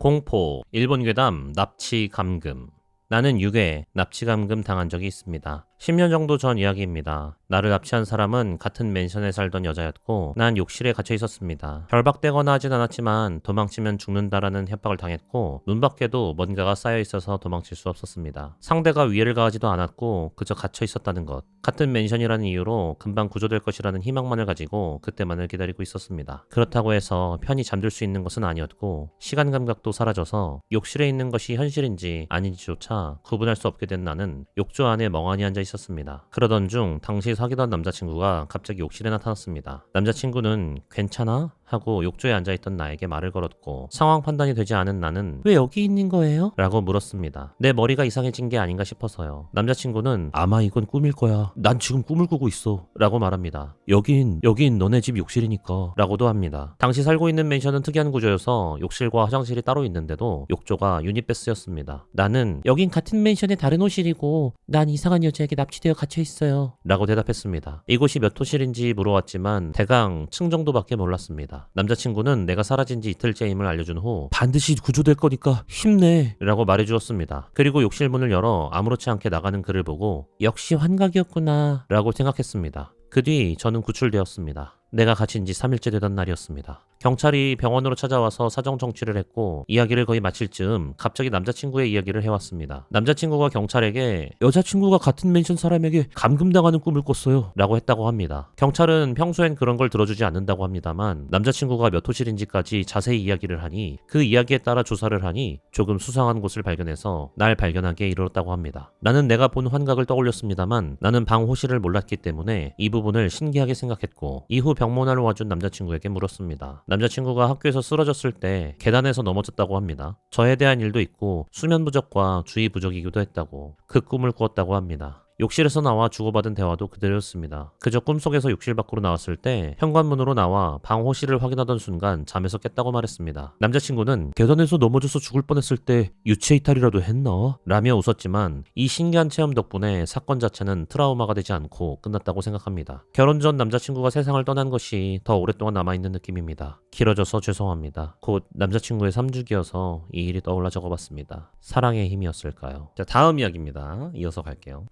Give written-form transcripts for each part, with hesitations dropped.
공포, 일본 괴담, 납치 감금. 나는 6회 납치 감금 당한 적이 있습니다. 10년 정도 전 이야기입니다. 나를 납치한 사람은 같은 맨션에 살던 여자였고 난 욕실에 갇혀 있었습니다. 결박되거나 하진 않았지만 도망치면 죽는다라는 협박을 당했고 눈 밖에도 뭔가가 쌓여 있어서 도망칠 수 없었습니다. 상대가 위해를 가하지도 않았고 그저 갇혀 있었다는 것. 같은 맨션이라는 이유로 금방 구조될 것이라는 희망만을 가지고 그때만을 기다리고 있었습니다. 그렇다고 해서 편히 잠들 수 있는 것은 아니었고 시간 감각도 사라져서 욕실에 있는 것이 현실인지 아닌지조차 구분할 수 없게 된 나는 욕조 안에 멍하니 앉아 있었습니다. 그러던 중 당시 사귀던 남자친구가 갑자기 욕실에 나타났습니다. 남자친구는 괜찮아? 하고 욕조에 앉아있던 나에게 말을 걸었고 상황 판단이 되지 않은 나는 왜 여기 있는 거예요? 라고 물었습니다. 내 머리가 이상해진 게 아닌가 싶어서요. 남자친구는 아마 이건 꿈일 거야. 난 지금 꿈을 꾸고 있어. 라고 말합니다. 여긴 너네 집 욕실이니까. 라고도 합니다. 당시 살고 있는 맨션은 특이한 구조여서 욕실과 화장실이 따로 있는데도 욕조가 유니패스였습니다. 나는 여긴 같은 맨션의 다른 호실이고 난 이상한 여자에게 납치되어 갇혀 있어요. 라고 대답했습니다. 이곳이 몇 호실인지 물어왔지만 대강 층 정도밖에 몰랐습니다. 남자친구는 내가 사라진 지 이틀째임을 알려준 후 반드시 구조될 거니까 힘내 라고 말해주었습니다. 그리고 욕실 문을 열어 아무렇지 않게 나가는 그를 보고 역시 환각이었구나 라고 생각했습니다. 그 뒤 저는 구출되었습니다. 내가 갇힌 지 3일째 되던 날이었습니다. 경찰이 병원으로 찾아와서 사정 청취를 했고 이야기를 거의 마칠 즈음 갑자기 남자친구의 이야기를 해왔습니다. 남자친구가 경찰에게 여자친구가 같은 맨션 사람에게 감금당하는 꿈을 꿨어요 라고 했다고 합니다. 경찰은 평소엔 그런 걸 들어주지 않는다고 합니다만 남자친구가 몇 호실인지까지 자세히 이야기를 하니 그 이야기에 따라 조사를 하니 조금 수상한 곳을 발견해서 날 발견하게 이르렀다고 합니다. 나는 내가 본 환각을 떠올렸습니다만 나는 방 호실을 몰랐기 때문에 이 부분을 신기하게 생각했고 이후 병문안을 와준 남자친구에게 물었습니다. 남자친구가 학교에서 쓰러졌을 때 계단에서 넘어졌다고 합니다. 저에 대한 일도 있고 수면 부족과 주의 부족이기도 했다고 그 꿈을 꾸었다고 합니다. 욕실에서 나와 주고받은 대화도 그대로였습니다. 그저 꿈속에서 욕실 밖으로 나왔을 때 현관문으로 나와 방 호실을 확인하던 순간 잠에서 깼다고 말했습니다. 남자친구는 계단에서 넘어져서 죽을 뻔했을 때 유체 이탈이라도 했나? 라며 웃었지만 이 신기한 체험 덕분에 사건 자체는 트라우마가 되지 않고 끝났다고 생각합니다. 결혼 전 남자친구가 세상을 떠난 것이 더 오랫동안 남아있는 느낌입니다. 길어져서 죄송합니다. 곧 남자친구의 3주기여서 이 일이 떠올라 적어봤습니다. 사랑의 힘이었을까요? 자, 다음 이야기입니다. 이어서 갈게요.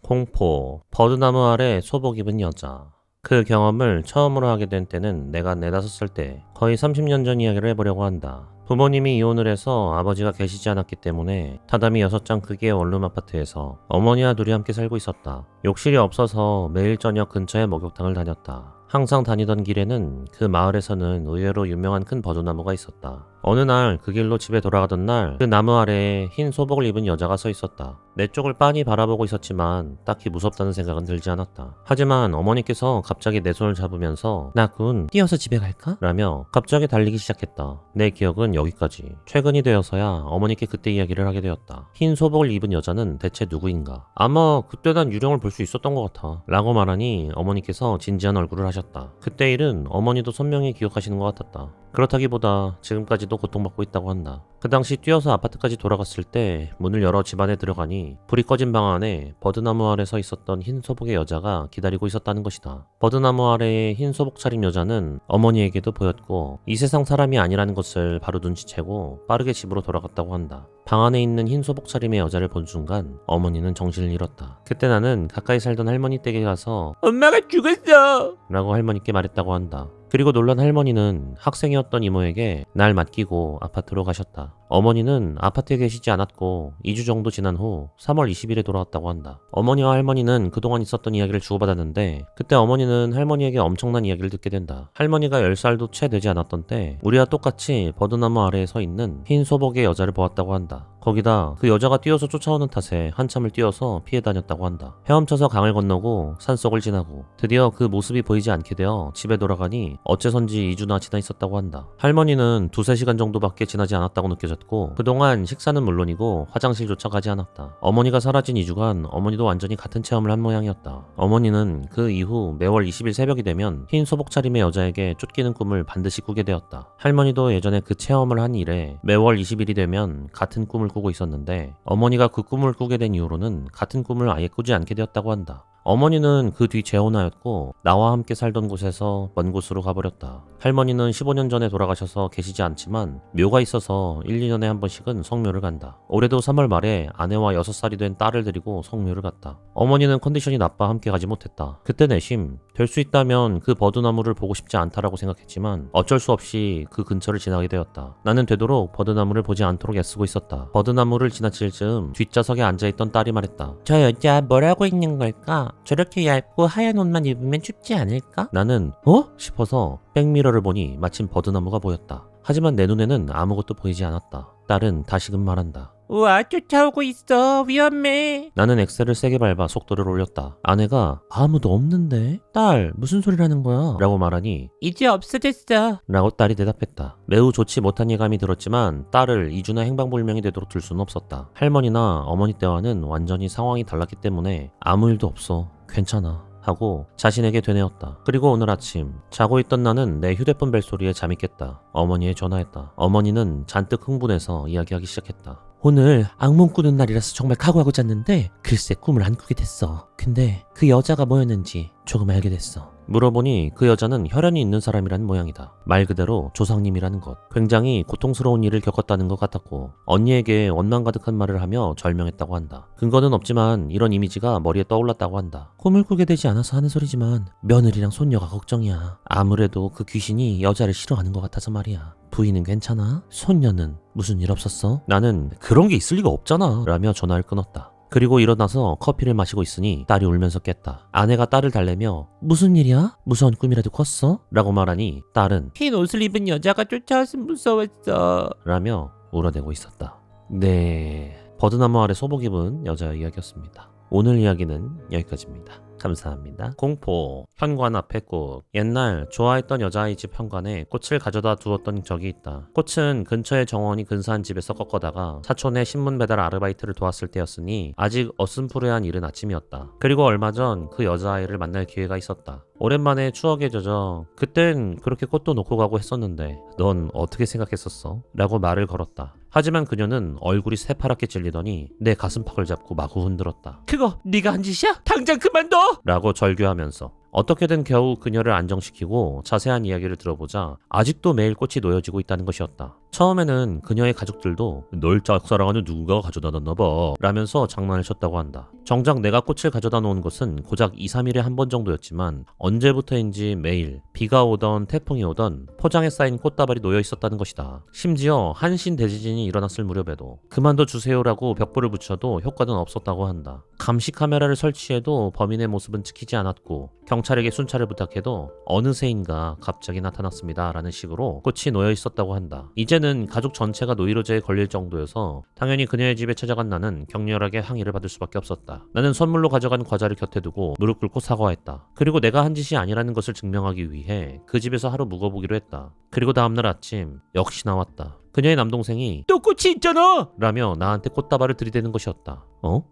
버드나무 아래 소복 입은 여자. 그 경험을 처음으로 하게 된 때는 내가 4~5살 때 거의 30년 전 이야기를 해보려고 한다. 부모님이 이혼을 해서 아버지가 계시지 않았기 때문에 타담이 6장 크기의 원룸 아파트에서 어머니와 둘이 함께 살고 있었다. 욕실이 없어서 매일 저녁 근처에 목욕탕을 다녔다. 항상 다니던 길에는 그 마을에서는 의외로 유명한 큰 버드나무가 있었다. 어느 날 그 길로 집에 돌아가던 날 그 나무 아래에 흰 소복을 입은 여자가 서 있었다. 내 쪽을 빤히 바라보고 있었지만 딱히 무섭다는 생각은 들지 않았다. 하지만 어머니께서 갑자기 내 손을 잡으면서 나군 뛰어서 집에 갈까? 라며 갑자기 달리기 시작했다. 내 기억은 여기까지. 최근이 되어서야 어머니께 그때 이야기를 하게 되었다. 흰 소복을 입은 여자는 대체 누구인가? 아마 그때 난 유령을 볼 수 있었던 것 같아 라고 말하니 어머니께서 진지한 얼굴을 하셨다. 그때 일은 어머니도 선명히 기억하시는 것 같았다. 그렇다기보다 지금까지도 고통받고 있다고 한다. 그 당시 뛰어서 아파트까지 돌아갔을 때 문을 열어 집 안에 들어가니 불이 꺼진 방 안에 버드나무 아래 서 있었던 흰 소복의 여자가 기다리고 있었다는 것이다. 버드나무 아래의 흰 소복 차림 여자는 어머니에게도 보였고 이 세상 사람이 아니라는 것을 바로 눈치채고 빠르게 집으로 돌아갔다고 한다. 방 안에 있는 흰 소복 차림의 여자를 본 순간 어머니는 정신을 잃었다. 그때 나는 가까이 살던 할머니 댁에 가서 엄마가 죽었어! 라고 할머니께 말했다고 한다. 그리고 놀란 할머니는 학생이었던 이모에게 날 맡기고 아파트로 가셨다. 어머니는 아파트에 계시지 않았고 2주 정도 지난 후 3월 20일에 돌아왔다고 한다. 어머니와 할머니는 그동안 있었던 이야기를 주고받았는데 그때 어머니는 할머니에게 엄청난 이야기를 듣게 된다. 할머니가 10살도 채 되지 않았던 때 우리와 똑같이 버드나무 아래에 서 있는 흰 소복의 여자를 보았다고 한다. 거기다 그 여자가 뛰어서 쫓아오는 탓에 한참을 뛰어서 피해 다녔다고 한다. 헤엄쳐서 강을 건너고 산속을 지나고 드디어 그 모습이 보이지 않게 되어 집에 돌아가니 어째선지 2주나 지나 있었다고 한다. 할머니는 2~3시간 정도밖에 지나지 않았다고 느껴졌고 그동안 식사는 물론이고 화장실조차 가지 않았다. 어머니가 사라진 2주간 어머니도 완전히 같은 체험을 한 모양이었다. 어머니는 그 이후 매월 20일 새벽이 되면 흰 소복 차림의 여자에게 쫓기는 꿈을 반드시 꾸게 되었다. 할머니도 예전에 그 체험을 한 이래 매월 20일이 되면 같은 꿈을 꾸고 있었는데 어머니가 그 꿈을 꾸게 된 이후로는 같은 꿈을 아예 꾸지 않게 되었다고 한다. 어머니는 그 뒤 재혼하였고 나와 함께 살던 곳에서 먼 곳으로 가버렸다. 할머니는 15년 전에 돌아가셔서 계시지 않지만 묘가 있어서 1, 2년에 한 번씩은 성묘를 간다. 올해도 3월 말에 아내와 6살이 된 딸을 데리고 성묘를 갔다. 어머니는 컨디션이 나빠 함께 가지 못했다. 그때 내심 될 수 있다면 그 버드나무를 보고 싶지 않다라고 생각했지만 어쩔 수 없이 그 근처를 지나게 되었다. 나는 되도록 버드나무를 보지 않도록 애쓰고 있었다. 버드나무를 지나칠 즈음 뒷좌석에 앉아있던 딸이 말했다. 저 여자 뭘 하고 있는 걸까? 저렇게 얇고 하얀 옷만 입으면 춥지 않을까? 나는 싶어서 백미러를 보니 마침 버드나무가 보였다. 하지만 내 눈에는 아무것도 보이지 않았다. 딸은 다시금 말한다. 우와, 쫓아오고 있어. 위험해. 나는 엑셀을 세게 밟아 속도를 올렸다. 아내가 아무도 없는데? 딸, 무슨 소리라는 거야? 라고 말하니 이제 없어졌어. 라고 딸이 대답했다. 매우 좋지 못한 예감이 들었지만 딸을 2주나 행방불명이 되도록 둘 수는 없었다. 할머니나 어머니 때와는 완전히 상황이 달랐기 때문에 아무 일도 없어. 괜찮아. 하고 자신에게 되뇌었다. 그리고 오늘 아침 자고 있던 나는 내 휴대폰 벨소리에 잠이 깼다. 어머니에 전화했다. 어머니는 잔뜩 흥분해서 이야기하기 시작했다. 오늘 악몽 꾸는 날이라서 정말 각오하고 잤는데 글쎄 꿈을 안 꾸게 됐어. 근데 그 여자가 뭐였는지 조금 알게 됐어. 물어보니 그 여자는 혈연이 있는 사람이란 모양이다. 말 그대로 조상님이라는 것. 굉장히 고통스러운 일을 겪었다는 것 같았고 언니에게 원망 가득한 말을 하며 절명했다고 한다. 근거는 없지만 이런 이미지가 머리에 떠올랐다고 한다. 꿈을 꾸게 되지 않아서 하는 소리지만 며느리랑 손녀가 걱정이야. 아무래도 그 귀신이 여자를 싫어하는 것 같아서 말이야. 부인은 괜찮아? 손녀는 무슨 일 없었어? 나는 그런 게 있을 리가 없잖아 라며 전화를 끊었다. 그리고 일어나서 커피를 마시고 있으니 딸이 울면서 깼다. 아내가 딸을 달래며 무슨 일이야? 무서운 꿈이라도 꿨어? 라고 말하니 딸은 흰 옷을 입은 여자가 쫓아와서 무서웠어 라며 울어대고 있었다. 네, 버드나무 아래 소복 입은 여자 이야기였습니다. 오늘 이야기는 여기까지입니다. 감사합니다. 공포, 현관 앞에 꽃. 옛날 좋아했던 여자아이 집 현관에 꽃을 가져다 두었던 적이 있다. 꽃은 근처의 정원이 근사한 집에서 꺾어다가 사촌의 신문 배달 아르바이트를 도왔을 때였으니 아직 어슴푸레한 이른 아침이었다. 그리고 얼마 전 그 여자아이를 만날 기회가 있었다. 오랜만에 추억에 젖어 그땐 그렇게 꽃도 놓고 가고 했었는데 넌 어떻게 생각했었어? 라고 말을 걸었다. 하지만 그녀는 얼굴이 새파랗게 질리더니 내 가슴팍을 잡고 마구 흔들었다. 그거 네가 한 짓이야? 당장 그만둬! 라고 절규하면서 어떻게든 겨우 그녀를 안정시키고 자세한 이야기를 들어보자 아직도 매일 꽃이 놓여지고 있다는 것이었다. 처음에는 그녀의 가족들도 널 짝사랑하는 누군가가 가져다 놨나 봐 라면서 장난을 쳤다고 한다. 정작 내가 꽃을 가져다 놓은 것은 고작 2, 3일에 한 번 정도였지만 언제부터인지 매일 비가 오던 태풍이 오던 포장에 쌓인 꽃다발이 놓여 있었다는 것이다. 심지어 한신 대지진이 일어났을 무렵에도 그만둬 주세요라고 벽보를 붙여도 효과는 없었다고 한다. 감시 카메라를 설치해도 범인의 모습은 찍히지 않았고 경찰에게 순찰을 부탁해도 어느새인가 갑자기 나타났습니다 라는 식으로 꽃이 놓여 있었다고 한다. 이제는 가족 전체가 노이로제에 걸릴 정도여서 당연히 그녀의 집에 찾아간 나는 격렬하게 항의를 받을 수밖에 없었다. 나는 선물로 가져간 과자를 곁에 두고 무릎 꿇고 사과했다. 그리고 내가 한 짓이 아니라는 것을 증명하기 위해 그 집에서 하루 묵어보기로 했다. 그리고 다음날 아침 역시 나왔다. 그녀의 남동생이 또 꽃이 있잖아! 라며 나한테 꽃다발을 들이대는 것이었다.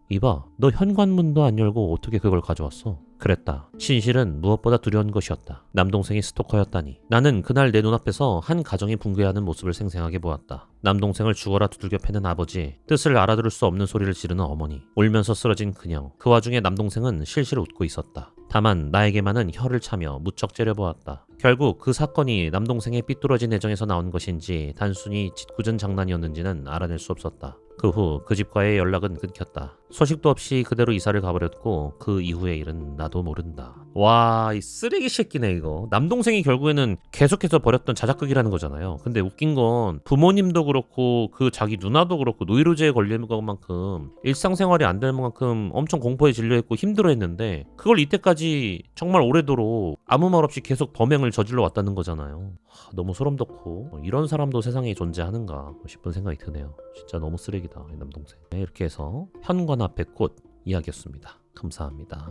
이봐, 너 현관문도 안 열고 어떻게 그걸 가져왔어? 그랬다. 진실은 무엇보다 두려운 것이었다. 남동생이 스토커였다니. 나는 그날 내 눈앞에서 한 가정이 붕괴하는 모습을 생생하게 보았다. 남동생을 죽어라 두들겨 패는 아버지, 뜻을 알아들을 수 없는 소리를 지르는 어머니, 울면서 쓰러진 그녀. 그 와중에 남동생은 실실 웃고 있었다. 다만 나에게만은 혀를 차며 무척 째려보았다. 결국 그 사건이 남동생의 삐뚤어진 애정에서 나온 것인지 단순히 짓궂은 장난이었는지는 알아낼 수 없었다. 그 후 그 집과의 연락은 끊겼다. 소식도 없이 그대로 이사를 가버렸고 그 이후의 일은 나도 모른다. 와, 이 쓰레기 새끼네 이거. 남동생이 결국에는 계속해서 버렸던 자작극이라는 거잖아요. 근데 웃긴 건 부모님도 그렇고 그 자기 누나도 그렇고 노이로제에 걸리는 것만큼 일상생활이 안 될 만큼 엄청 공포에 질려있고 힘들어했는데 그걸 이때까지 정말 오래도록 아무 말 없이 계속 범행을 저질러 왔다는 거잖아요. 너무 소름 돋고 이런 사람도 세상에 존재하는가 싶은 생각이 드네요. 진짜 너무 쓰레기다 이 남동생. 네, 이렇게 해서 현관 앞에 꽃 이야기였습니다. 감사합니다.